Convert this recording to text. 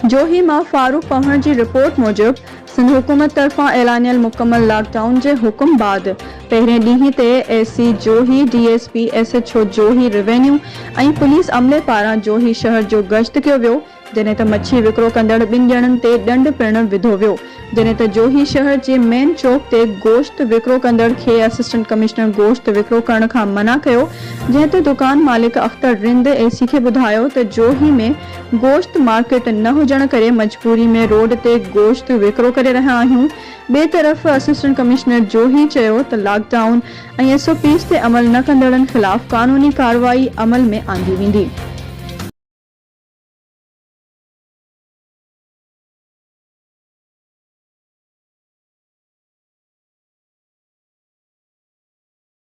जोही मां फारूक पवण जी रिपोर्ट मूजिब सिंध हुकूमत तरफां ऐलानियल मुकम्मल लॉकडाउन जे हुकुम बाद पहिरें ॾींहं ते एसी जोही, डीएसपी SHO जोही, रेवेन्यू ऐं पुलिस अमले पारां जोही शहर जो गश्त कयो वियो, जॾहिं त मच्छी विकिरो कंदड़ 2 ॼणनि ते ॾंड पिणु विधो वियो, जॾहिं त जोही शहर जे मेन चौक ते गोश्त विकिरो कंदड़ खे असिस्टेंट कमिश्नर गोश्त विकिरो करण खां मना कयो, जंहिं ते दुकान मालिक अख्तर रिंद एसी खे ॿुधायो त जोही में गोश्त मार्केट न हुजण करे मजबूरी में रोड ते गोश्त विकिरो करे रहिया आहियूं। ॿिए तरफ़ असिस्टेंट कमिश्नर जोही चयो त लॉकडाउन ऐं SOPs ते अमल न कंदड़नि ख़िलाफ़ क़ानूनी कार्रवाई अमल में आंदी वेंदी।